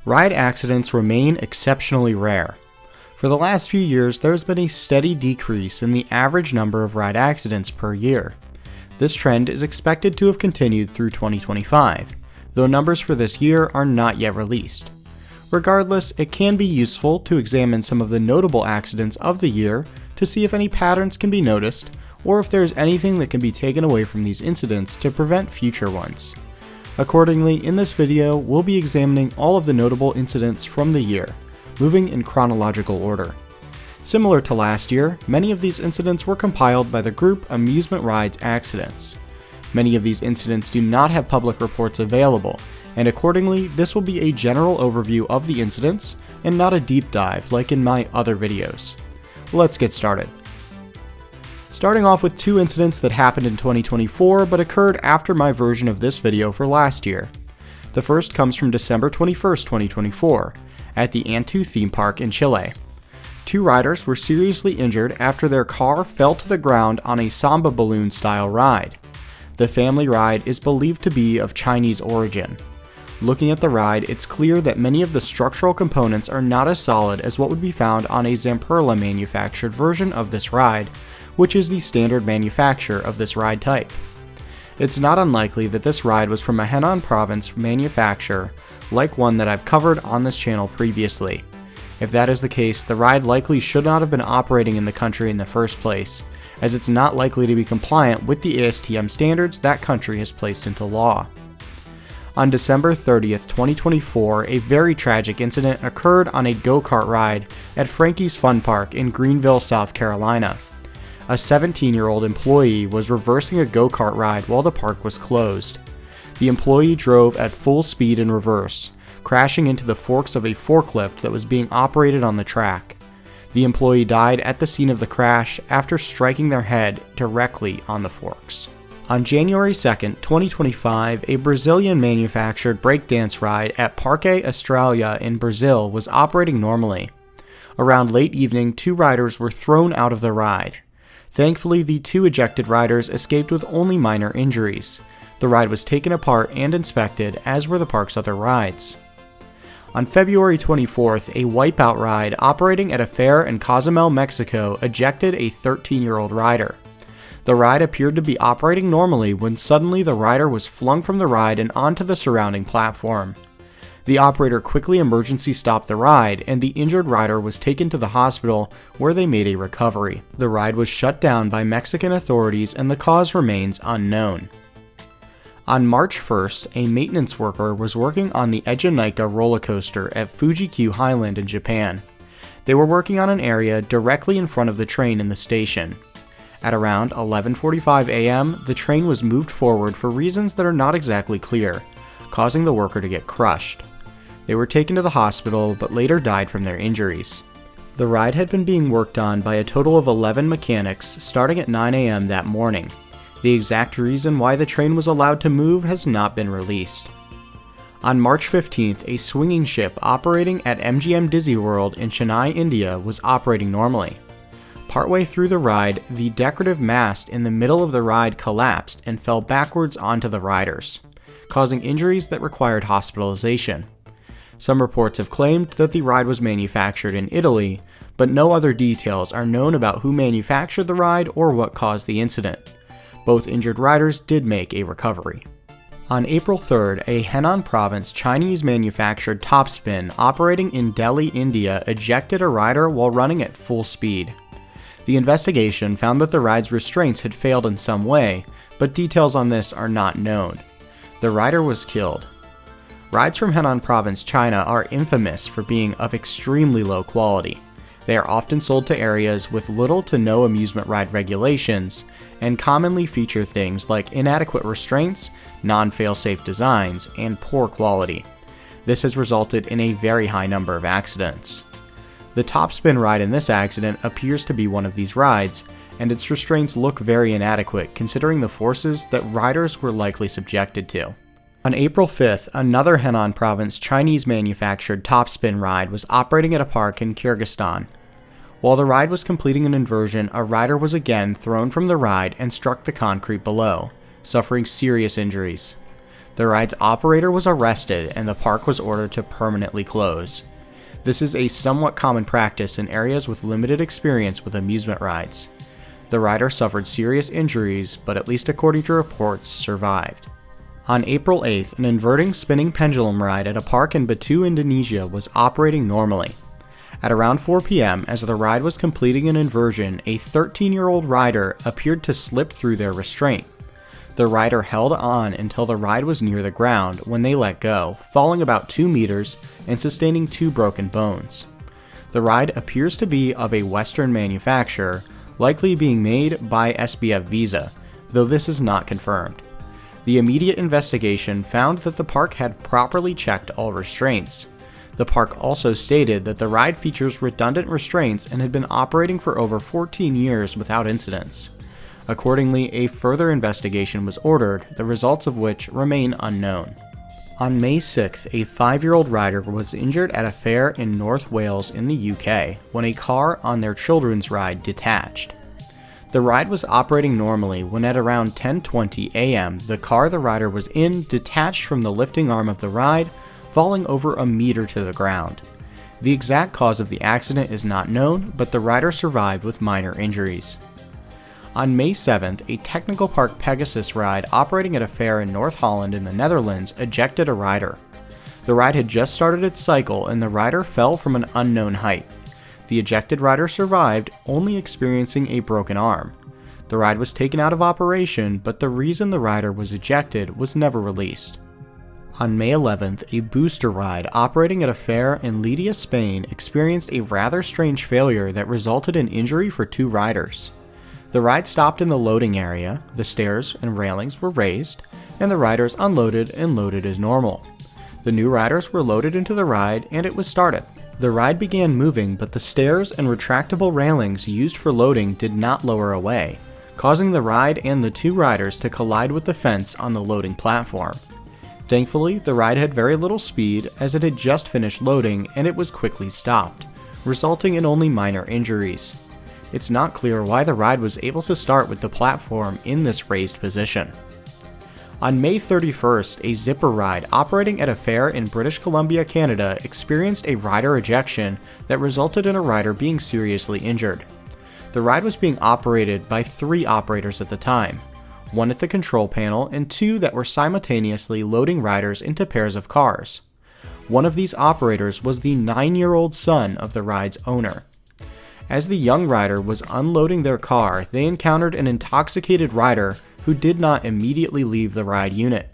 Ride accidents remain exceptionally rare. For the last few years, there has been a steady decrease in the average number of ride accidents per year. This trend is expected to have continued through 2025, though numbers for this year are not yet released. Regardless, it can be useful to examine some of the notable accidents of the year to see if any patterns can be noticed, or if there is anything that can be taken away from these incidents to prevent future ones. Accordingly, in this video, we'll be examining all of the notable incidents from the year, moving in chronological order. Similar to last year, many of these incidents were compiled by the group Amusement Rides Accidents. Many of these incidents do not have public reports available, and accordingly, this will be a general overview of the incidents and not a deep dive like in my other videos. Let's get started. Starting off with two incidents that happened in 2024 but occurred after my version of this video for last year. The first comes from December 21st, 2024, at the Antu theme park in Chile. Two riders were seriously injured after their car fell to the ground on a samba balloon style ride. The family ride is believed to be of Chinese origin. Looking at the ride, it's clear that many of the structural components are not as solid as what would be found on a Zamperla manufactured version of this ride, which is the standard manufacture of this ride type. It's not unlikely that this ride was from a Henan province manufacturer, like one that I've covered on this channel previously. If that is the case, the ride likely should not have been operating in the country in the first place, as it's not likely to be compliant with the ASTM standards that country has placed into law. On December 30th, 2024, a very tragic incident occurred on a go-kart ride at Frankie's Fun Park in Greenville, South Carolina. A 17-year-old employee was reversing a go-kart ride while the park was closed. The employee drove at full speed in reverse, crashing into the forks of a forklift that was being operated on the track. The employee died at the scene of the crash after striking their head directly on the forks. On January 2nd, 2025, a Brazilian-manufactured breakdance ride at Parque Australia in Brazil was operating normally. Around late evening, two riders were thrown out of the ride. Thankfully, the two ejected riders escaped with only minor injuries. The ride was taken apart and inspected, as were the park's other rides. On February 24th, a wipeout ride operating at a fair in Cozumel, Mexico ejected a 13-year-old rider. The ride appeared to be operating normally when suddenly the rider was flung from the ride and onto the surrounding platform. The operator quickly emergency stopped the ride, and the injured rider was taken to the hospital where they made a recovery. The ride was shut down by Mexican authorities and the cause remains unknown. On March 1st, a maintenance worker was working on the Ejinika roller coaster at Fuji-Q Highland in Japan. They were working on an area directly in front of the train in the station. At around 11:45 a.m., the train was moved forward for reasons that are not exactly clear, causing the worker to get crushed. They were taken to the hospital but later died from their injuries. The ride had been being worked on by a total of 11 mechanics starting at 9 a.m. that morning. The exact reason why the train was allowed to move has not been released. On March 15th, a swinging ship operating at MGM Disney World in Chennai, India was operating normally. Partway through the ride, the decorative mast in the middle of the ride collapsed and fell backwards onto the riders, causing injuries that required hospitalization. Some reports have claimed that the ride was manufactured in Italy, but no other details are known about who manufactured the ride or what caused the incident. Both injured riders did make a recovery. On April 3rd, a Henan province Chinese-manufactured topspin operating in Delhi, India ejected a rider while running at full speed. The investigation found that the ride's restraints had failed in some way, but details on this are not known. The rider was killed. Rides from Henan Province, China are infamous for being of extremely low quality. They are often sold to areas with little to no amusement ride regulations, and commonly feature things like inadequate restraints, non-fail-safe designs, and poor quality. This has resulted in a very high number of accidents. The topspin ride in this accident appears to be one of these rides, and its restraints look very inadequate considering the forces that riders were likely subjected to. On April 5th, another Henan Province Chinese-manufactured topspin ride was operating at a park in Kyrgyzstan. While the ride was completing an inversion, a rider was again thrown from the ride and struck the concrete below, suffering serious injuries. The ride's operator was arrested and the park was ordered to permanently close. This is a somewhat common practice in areas with limited experience with amusement rides. The rider suffered serious injuries, but at least according to reports, survived. On April 8th, an inverting spinning pendulum ride at a park in Batu, Indonesia was operating normally. At around 4 p.m., as the ride was completing an inversion, a 13-year-old rider appeared to slip through their restraint. The rider held on until the ride was near the ground when they let go, falling about 2 meters and sustaining 2 broken bones. The ride appears to be of a Western manufacturer, likely being made by SBF Visa, though this is not confirmed. The immediate investigation found that the park had properly checked all restraints. The park also stated that the ride features redundant restraints and had been operating for over 14 years without incidents. Accordingly, a further investigation was ordered, the results of which remain unknown. On May 6th, a 5-year-old rider was injured at a fair in North Wales in the UK when a car on their children's ride detached. The ride was operating normally when at around 10:20 a.m. the car the rider was in detached from the lifting arm of the ride, falling over a meter to the ground. The exact cause of the accident is not known, but the rider survived with minor injuries. On May 7th, a technical park Pegasus ride operating at a fair in North Holland in the Netherlands ejected a rider. The ride had just started its cycle and the rider fell from an unknown height. The ejected rider survived, only experiencing a broken arm. The ride was taken out of operation, but the reason the rider was ejected was never released. On May 11th, a booster ride operating at a fair in Lleida, Spain experienced a rather strange failure that resulted in injury for 2 riders. The ride stopped in the loading area, the stairs and railings were raised, and the riders unloaded and loaded as normal. The new riders were loaded into the ride and it was started. The ride began moving, but the stairs and retractable railings used for loading did not lower away, causing the ride and the 2 riders to collide with the fence on the loading platform. Thankfully, the ride had very little speed as it had just finished loading and it was quickly stopped, resulting in only minor injuries. It's not clear why the ride was able to start with the platform in this raised position. On May 31st, a zipper ride operating at a fair in British Columbia, Canada experienced a rider ejection that resulted in a rider being seriously injured. The ride was being operated by 3 operators at the time, 1 at the control panel and 2 that were simultaneously loading riders into pairs of cars. One of these operators was the 9-year-old son of the ride's owner. As the young rider was unloading their car, they encountered an intoxicated rider who did not immediately leave the ride unit.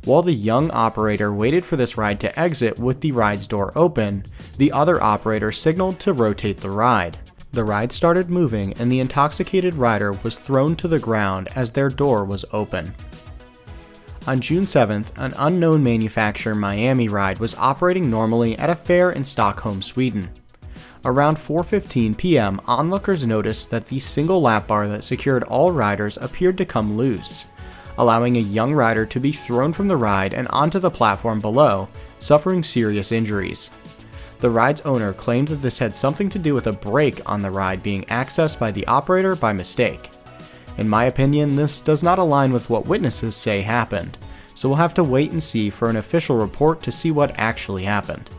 While the young operator waited for this ride to exit with the ride's door open, the other operator signaled to rotate the ride. The ride started moving and the intoxicated rider was thrown to the ground as their door was open. On June 7th, an unknown manufacturer Miami ride was operating normally at a fair in Stockholm, Sweden. Around 4:15 p.m., onlookers noticed that the single lap bar that secured all riders appeared to come loose, allowing a young rider to be thrown from the ride and onto the platform below, suffering serious injuries. The ride's owner claimed that this had something to do with a brake on the ride being accessed by the operator by mistake. In my opinion, this does not align with what witnesses say happened, so we'll have to wait and see for an official report to see what actually happened.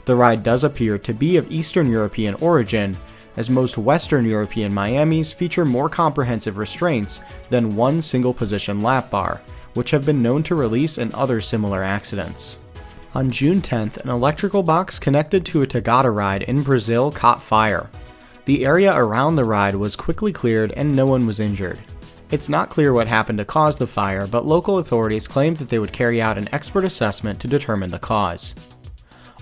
The ride does appear to be of Eastern European origin, as most Western European Miamis feature more comprehensive restraints than one single position lap bar, which have been known to release in other similar accidents. On June 10th, an electrical box connected to a Tagada ride in Brazil caught fire. The area around the ride was quickly cleared and no one was injured. It's not clear what happened to cause the fire, but local authorities claimed that they would carry out an expert assessment to determine the cause.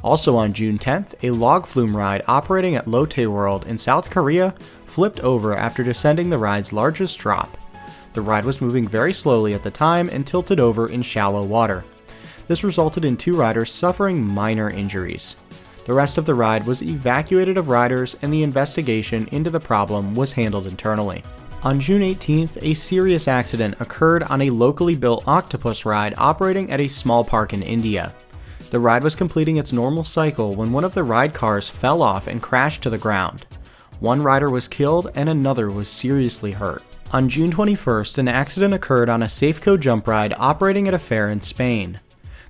Also on June 10th, a log flume ride operating at Lotte World in South Korea flipped over after descending the ride's largest drop. The ride was moving very slowly at the time and tilted over in shallow water. This resulted in 2 riders suffering minor injuries. The rest of the ride was evacuated of riders and the investigation into the problem was handled internally. On June 18th, a serious accident occurred on a locally built octopus ride operating at a small park in India. The ride was completing its normal cycle when one of the ride cars fell off and crashed to the ground. 1 rider was killed and another was seriously hurt. On June 21st, an accident occurred on a Safeco jump ride operating at a fair in Spain.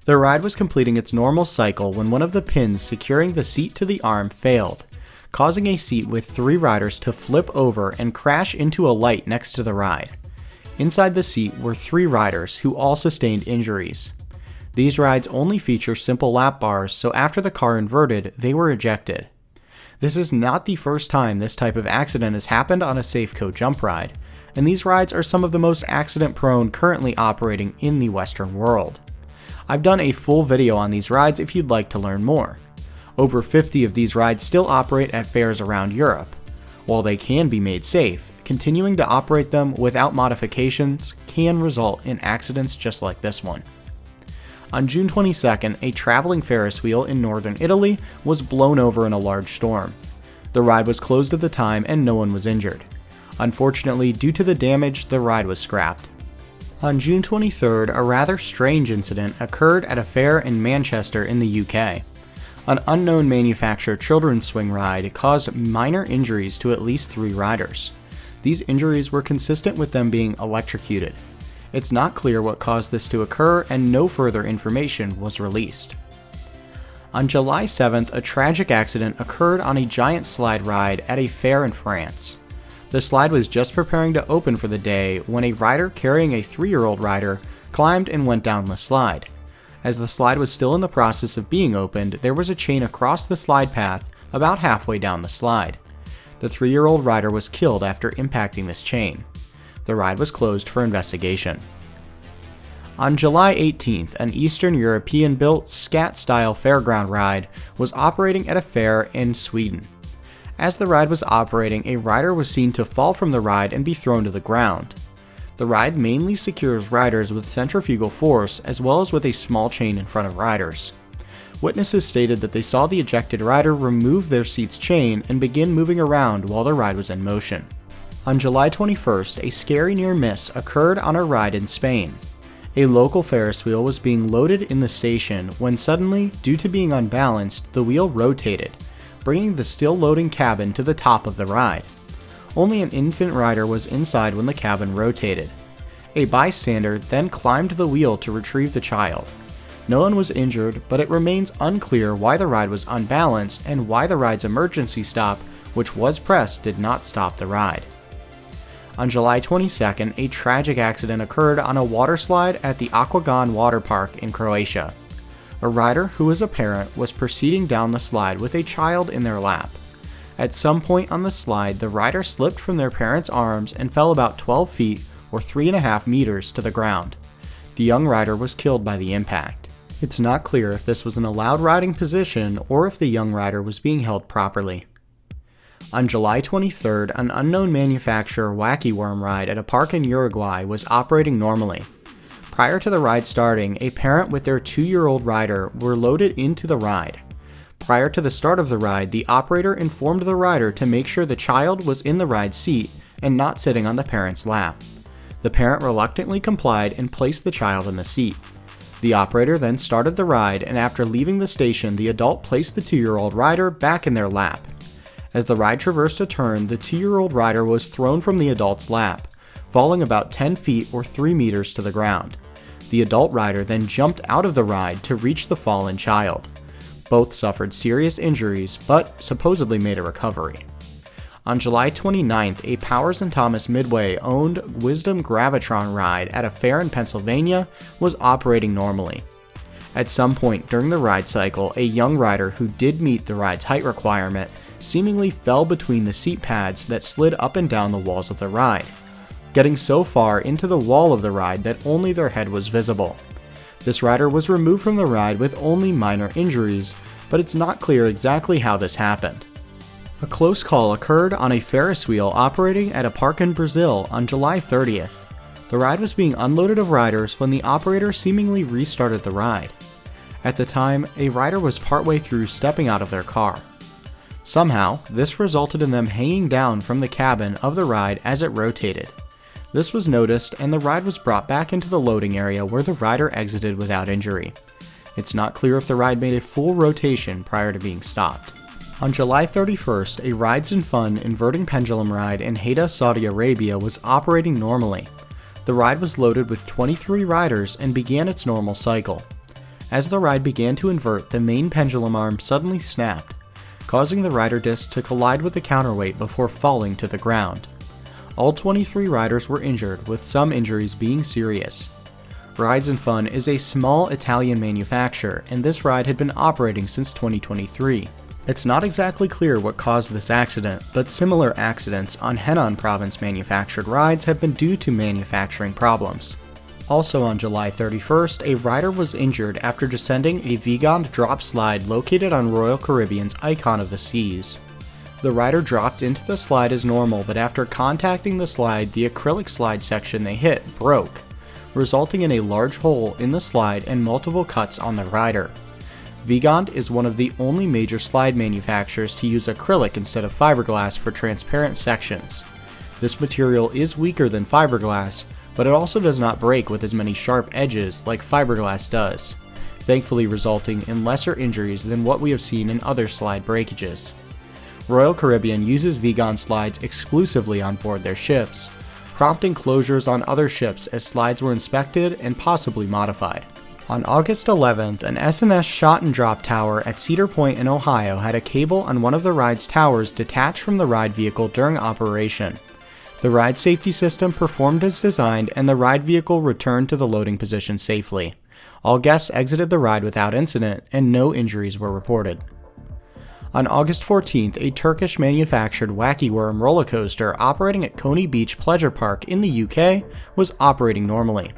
The ride was completing its normal cycle when one of the pins securing the seat to the arm failed, causing a seat with 3 riders to flip over and crash into a light next to the ride. Inside the seat were 3 riders who all sustained injuries. These rides only feature simple lap bars, so after the car inverted, they were ejected. This is not the first time this type of accident has happened on a Safeco jump ride, and these rides are some of the most accident-prone currently operating in the Western world. I've done a full video on these rides if you'd like to learn more. Over 50 of these rides still operate at fairs around Europe. While they can be made safe, continuing to operate them without modifications can result in accidents just like this one. On June 22nd, a traveling Ferris wheel in northern Italy was blown over in a large storm. The ride was closed at the time and no one was injured. Unfortunately, due to the damage, the ride was scrapped. On June 23rd, a rather strange incident occurred at a fair in Manchester in the UK. An unknown manufacturer children's swing ride caused minor injuries to at least 3 riders. These injuries were consistent with them being electrocuted. It's not clear what caused this to occur, and no further information was released. On July 7th, a tragic accident occurred on a giant slide ride at a fair in France. The slide was just preparing to open for the day when a rider carrying a 3-year-old rider climbed and went down the slide. As the slide was still in the process of being opened, there was a chain across the slide path about halfway down the slide. The 3-year-old rider was killed after impacting this chain. The ride was closed for investigation. On July 18th, an Eastern European-built scat-style fairground ride was operating at a fair in Sweden. As the ride was operating, a rider was seen to fall from the ride and be thrown to the ground. The ride mainly secures riders with centrifugal force as well as with a small chain in front of riders. Witnesses stated that they saw the ejected rider remove their seat's chain and begin moving around while the ride was in motion. On July 21st, a scary near miss occurred on a ride in Spain. A local Ferris wheel was being loaded in the station when suddenly, due to being unbalanced, the wheel rotated, bringing the still loading cabin to the top of the ride. Only an infant rider was inside when the cabin rotated. A bystander then climbed the wheel to retrieve the child. No one was injured, but it remains unclear why the ride was unbalanced and why the ride's emergency stop, which was pressed, did not stop the ride. On July 22nd, a tragic accident occurred on a water slide at the Aquagon water park in Croatia. A rider who was a parent was proceeding down the slide with a child in their lap. At some point on the slide, the rider slipped from their parents' arms and fell about 12 feet or 3.5 meters to the ground. The young rider was killed by the impact. It's not clear if this was an allowed riding position or if the young rider was being held properly. On July 23rd, an unknown manufacturer wacky worm ride at a park in Uruguay was operating normally. Prior to the ride starting, a parent with their 2-year-old rider were loaded into the ride. Prior to the start of the ride, the operator informed the rider to make sure the child was in the ride seat and not sitting on the parent's lap. The parent reluctantly complied and placed the child in the seat. The operator then started the ride, and after leaving the station, the adult placed the 2-year-old rider back in their lap. As the ride traversed a turn, the 2-year-old rider was thrown from the adult's lap, falling about 10 feet or 3 meters to the ground. The adult rider then jumped out of the ride to reach the fallen child. Both suffered serious injuries, but supposedly made a recovery. On July 29th, a Powers & Thomas Midway-owned Wisdom Gravitron ride at a fair in Pennsylvania was operating normally. At some point during the ride cycle, a young rider who did meet the ride's height requirement seemingly fell between the seat pads that slid up and down the walls of the ride, getting so far into the wall of the ride that only their head was visible. This rider was removed from the ride with only minor injuries, but it's not clear exactly how this happened. A close call occurred on a Ferris wheel operating at a park in Brazil on July 30th. The ride was being unloaded of riders when the operator seemingly restarted the ride. At the time, a rider was partway through stepping out of their car. Somehow, this resulted in them hanging down from the cabin of the ride as it rotated. This was noticed, and the ride was brought back into the loading area where the rider exited without injury. It's not clear if the ride made a full rotation prior to being stopped. On July 31st, a Rides and Fun inverting pendulum ride in Jeddah, Saudi Arabia was operating normally. The ride was loaded with 23 riders and began its normal cycle. As the ride began to invert, the main pendulum arm suddenly snapped, causing the rider disc to collide with the counterweight before falling to the ground. All 23 riders were injured, with some injuries being serious. Rides and Fun is a small Italian manufacturer, and this ride had been operating since 2023. It's not exactly clear what caused this accident, but similar accidents on Henan province manufactured rides have been due to manufacturing problems. Also on July 31st, a rider was injured after descending a Vigand drop slide located on Royal Caribbean's Icon of the Seas. The rider dropped into the slide as normal, but after contacting the slide, the acrylic slide section they hit broke, resulting in a large hole in the slide and multiple cuts on the rider. Vigand is one of the only major slide manufacturers to use acrylic instead of fiberglass for transparent sections. This material is weaker than fiberglass, but it also does not break with as many sharp edges like fiberglass does, thankfully resulting in lesser injuries than what we have seen in other slide breakages. Royal Caribbean uses Vigand slides exclusively on board their ships, prompting closures on other ships as slides were inspected and possibly modified. On August 11th, an S&S shot and drop tower at Cedar Point in Ohio had a cable on one of the ride's towers detached from the ride vehicle during operation. The ride safety system performed as designed and the ride vehicle returned to the loading position safely. All guests exited the ride without incident and no injuries were reported. On August 14th, a Turkish manufactured Wacky Worm roller coaster operating at Coney Beach Pleasure Park in the UK was operating normally.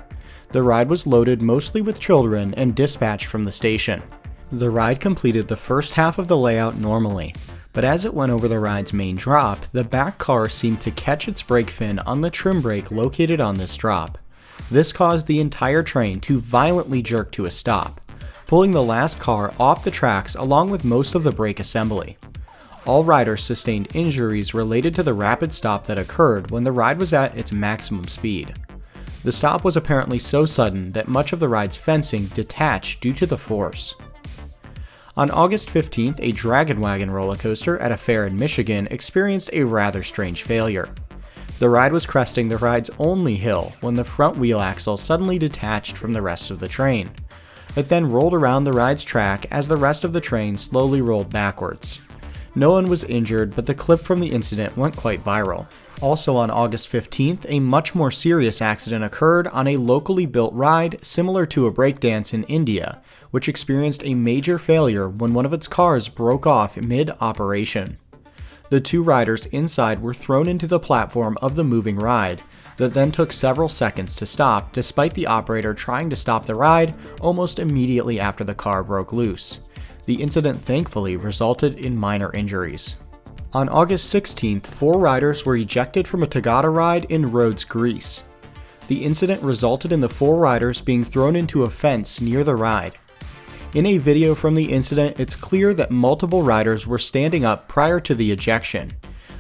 The ride was loaded mostly with children and dispatched from the station. The ride completed the first half of the layout normally, but as it went over the ride's main drop, the back car seemed to catch its brake fin on the trim brake located on this drop. This caused the entire train to violently jerk to a stop, pulling the last car off the tracks along with most of the brake assembly. All riders sustained injuries related to the rapid stop that occurred when the ride was at its maximum speed. The stop was apparently so sudden that much of the ride's fencing detached due to the force. On August 15th, a Dragon Wagon roller coaster at a fair in Michigan experienced a rather strange failure. The ride was cresting the ride's only hill when the front wheel axle suddenly detached from the rest of the train. It then rolled around the ride's track as the rest of the train slowly rolled backwards. No one was injured, but the clip from the incident went quite viral. Also on August 15th, a much more serious accident occurred on a locally built ride similar to a breakdance in India, which experienced a major failure when one of its cars broke off mid-operation. The two riders inside were thrown into the platform of the moving ride, that then took several seconds to stop despite the operator trying to stop the ride almost immediately after the car broke loose. The incident thankfully resulted in minor injuries. On August 16th, 4 riders were ejected from a Tagada ride in Rhodes, Greece. The incident resulted in the 4 riders being thrown into a fence near the ride. In a video from the incident, it's clear that multiple riders were standing up prior to the ejection.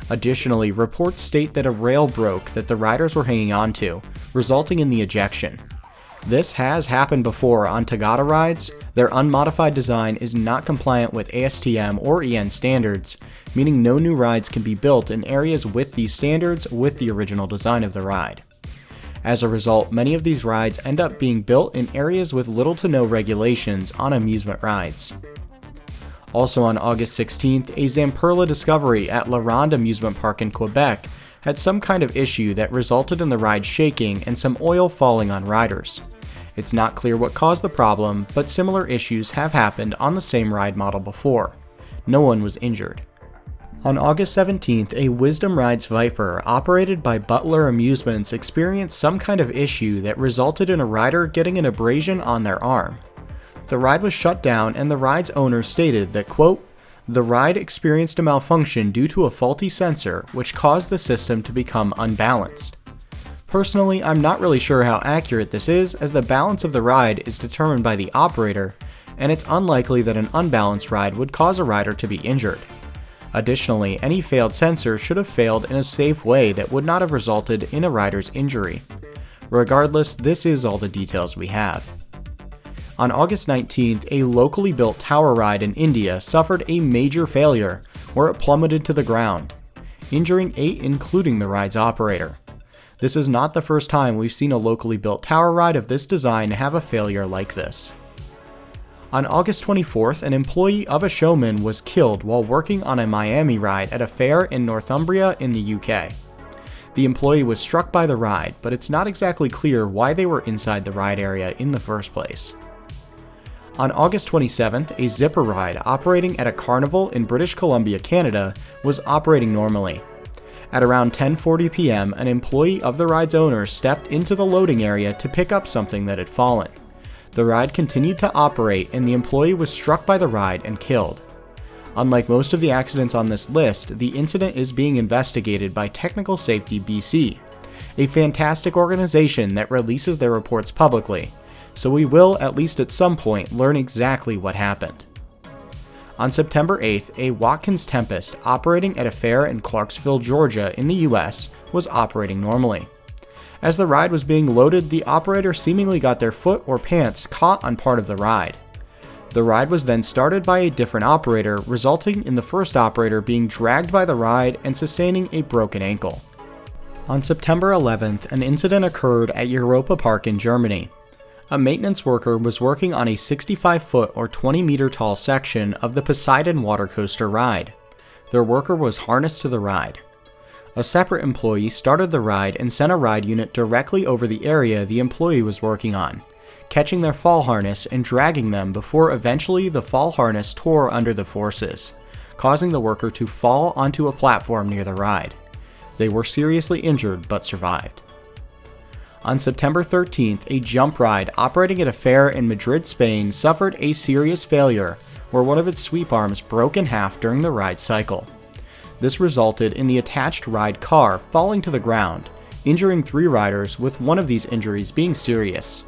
Additionally, reports state that a rail broke that the riders were hanging onto, resulting in the ejection. This has happened before on Tagada rides. Their unmodified design is not compliant with ASTM or EN standards, meaning no new rides can be built in areas with these standards with the original design of the ride. As a result, many of these rides end up being built in areas with little to no regulations on amusement rides. Also on August 16th, a Zamperla Discovery at La Ronde Amusement Park in Quebec had some kind of issue that resulted in the ride shaking and some oil falling on riders. It's not clear what caused the problem, but similar issues have happened on the same ride model before. No one was injured. On August 17th, a Wisdom Rides Viper operated by Butler Amusements experienced some kind of issue that resulted in a rider getting an abrasion on their arm. The ride was shut down and the ride's owner stated that, quote, "The ride experienced a malfunction due to a faulty sensor which caused the system to become unbalanced." Personally, I'm not really sure how accurate this is, as the balance of the ride is determined by the operator, and it's unlikely that an unbalanced ride would cause a rider to be injured. Additionally, any failed sensor should have failed in a safe way that would not have resulted in a rider's injury. Regardless, this is all the details we have. On August 19th, a locally built tower ride in India suffered a major failure where it plummeted to the ground, injuring 8 including the ride's operator. This is not the first time we've seen a locally built tower ride of this design have a failure like this. On August 24th, an employee of a showman was killed while working on a Miami ride at a fair in Northumbria in the UK. The employee was struck by the ride, but it's not exactly clear why they were inside the ride area in the first place. On August 27th, a zipper ride operating at a carnival in British Columbia, Canada, was operating normally. At around 10:40 p.m., an employee of the ride's owner stepped into the loading area to pick up something that had fallen. The ride continued to operate and the employee was struck by the ride and killed. Unlike most of the accidents on this list, the incident is being investigated by Technical Safety BC, a fantastic organization that releases their reports publicly, so we will, at least at some point, learn exactly what happened. On September 8th, a Watkins Tempest operating at a fair in Clarksville, Georgia in the US was operating normally. As the ride was being loaded, the operator seemingly got their foot or pants caught on part of the ride. The ride was then started by a different operator, resulting in the first operator being dragged by the ride and sustaining a broken ankle. On September 11th, an incident occurred at Europa Park in Germany. A maintenance worker was working on a 65-foot or 20-meter tall section of the Poseidon water coaster ride. Their worker was harnessed to the ride. A separate employee started the ride and sent a ride unit directly over the area the employee was working on, catching their fall harness and dragging them before eventually the fall harness tore under the forces, causing the worker to fall onto a platform near the ride. They were seriously injured but survived. On September 13th, a jump ride operating at a fair in Madrid, Spain suffered a serious failure where one of its sweep arms broke in half during the ride cycle. This resulted in the attached ride car falling to the ground, injuring 3 riders, with one of these injuries being serious.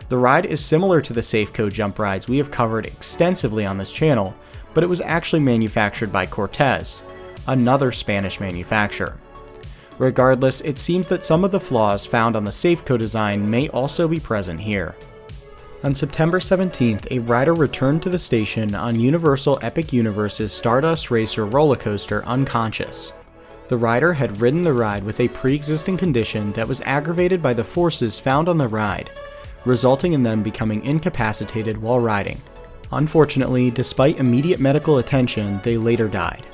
The ride is similar to the Safeco jump rides we have covered extensively on this channel, but it was actually manufactured by Cortez, another Spanish manufacturer. Regardless, it seems that some of the flaws found on the Safeco design may also be present here. On September 17th, a rider returned to the station on Universal Epic Universe's Stardust Racer roller coaster unconscious. The rider had ridden the ride with a pre-existing condition that was aggravated by the forces found on the ride, resulting in them becoming incapacitated while riding. Unfortunately, despite immediate medical attention, they later died.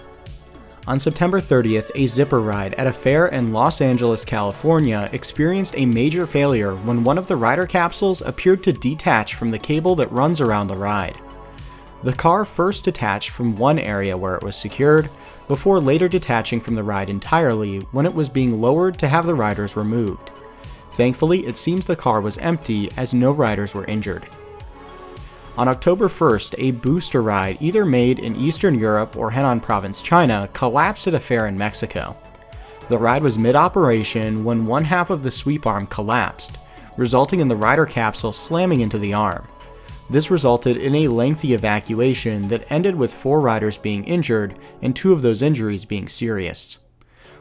On September 30th, a zipper ride at a fair in Los Angeles, California experienced a major failure when one of the rider capsules appeared to detach from the cable that runs around the ride. The car first detached from one area where it was secured, before later detaching from the ride entirely when it was being lowered to have the riders removed. Thankfully, it seems the car was empty as no riders were injured. On October 1st, a booster ride either made in Eastern Europe or Henan Province, China, collapsed at a fair in Mexico. The ride was mid-operation when one half of the sweep arm collapsed, resulting in the rider capsule slamming into the arm. This resulted in a lengthy evacuation that ended with 4 riders being injured and 2 of those injuries being serious.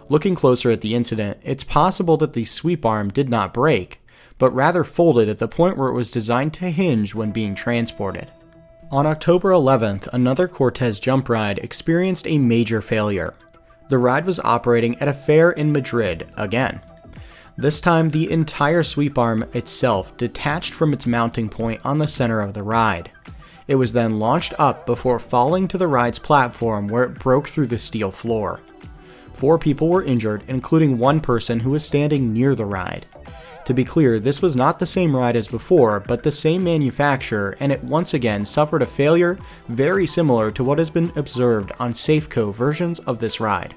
Looking closer at the incident, it's possible that the sweep arm did not break, but rather folded at the point where it was designed to hinge when being transported. On October 11th, another Cortez jump ride experienced a major failure. The ride was operating at a fair in Madrid again. This time, the entire sweep arm itself detached from its mounting point on the center of the ride. It was then launched up before falling to the ride's platform where it broke through the steel floor. 4 people were injured, including one person who was standing near the ride. To be clear, this was not the same ride as before, but the same manufacturer, and it once again suffered a failure very similar to what has been observed on Safeco versions of this ride.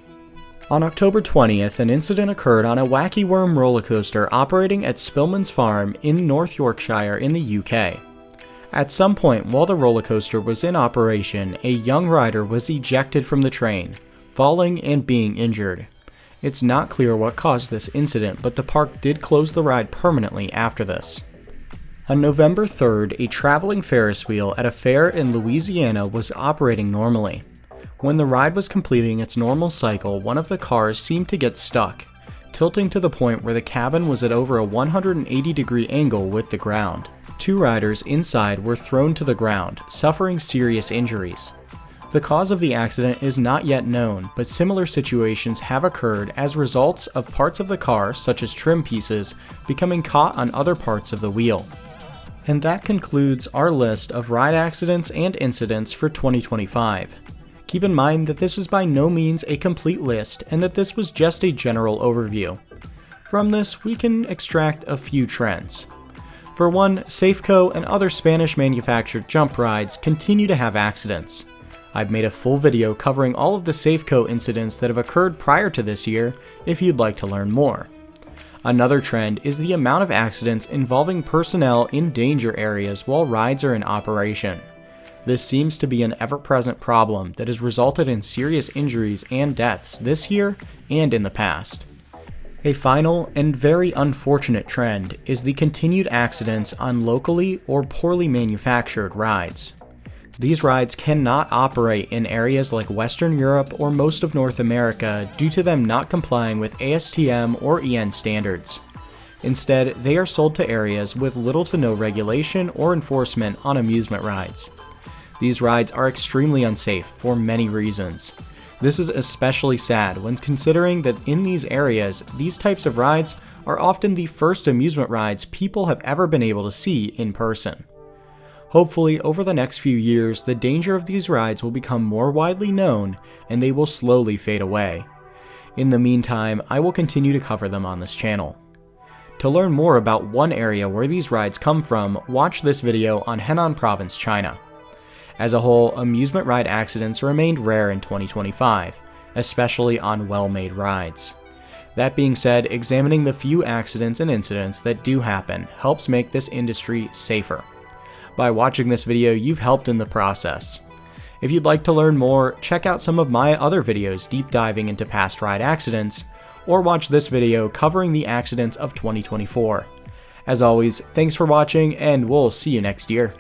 On October 20th, an incident occurred on a Wacky Worm roller coaster operating at Spillman's Farm in North Yorkshire in the UK. At some point while the roller coaster was in operation, a young rider was ejected from the train, falling and being injured. It's not clear what caused this incident, but the park did close the ride permanently after this. On November 3rd, a traveling Ferris wheel at a fair in Louisiana was operating normally. When the ride was completing its normal cycle, one of the cars seemed to get stuck, tilting to the point where the cabin was at over a 180-degree angle with the ground. 2 riders inside were thrown to the ground, suffering serious injuries. The cause of the accident is not yet known, but similar situations have occurred as results of parts of the car, such as trim pieces, becoming caught on other parts of the wheel. And that concludes our list of ride accidents and incidents for 2025. Keep in mind that this is by no means a complete list and that this was just a general overview. From this, we can extract a few trends. For one, Safeco and other Spanish-manufactured jump rides continue to have accidents. I've made a full video covering all of the Safeco incidents that have occurred prior to this year if you'd like to learn more. Another trend is the amount of accidents involving personnel in danger areas while rides are in operation. This seems to be an ever-present problem that has resulted in serious injuries and deaths this year and in the past. A final and very unfortunate trend is the continued accidents on locally or poorly manufactured rides. These rides cannot operate in areas like Western Europe or most of North America due to them not complying with ASTM or EN standards. Instead, they are sold to areas with little to no regulation or enforcement on amusement rides. These rides are extremely unsafe for many reasons. This is especially sad when considering that in these areas, these types of rides are often the first amusement rides people have ever been able to see in person. Hopefully, over the next few years, the danger of these rides will become more widely known and they will slowly fade away. In the meantime, I will continue to cover them on this channel. To learn more about one area where these rides come from, watch this video on Henan Province, China. As a whole, amusement ride accidents remained rare in 2025, especially on well-made rides. That being said, examining the few accidents and incidents that do happen helps make this industry safer. By watching this video, you've helped in the process. If you'd like to learn more, check out some of my other videos deep diving into past ride accidents, or watch this video covering the accidents of 2024. As always, thanks for watching, and we'll see you next year.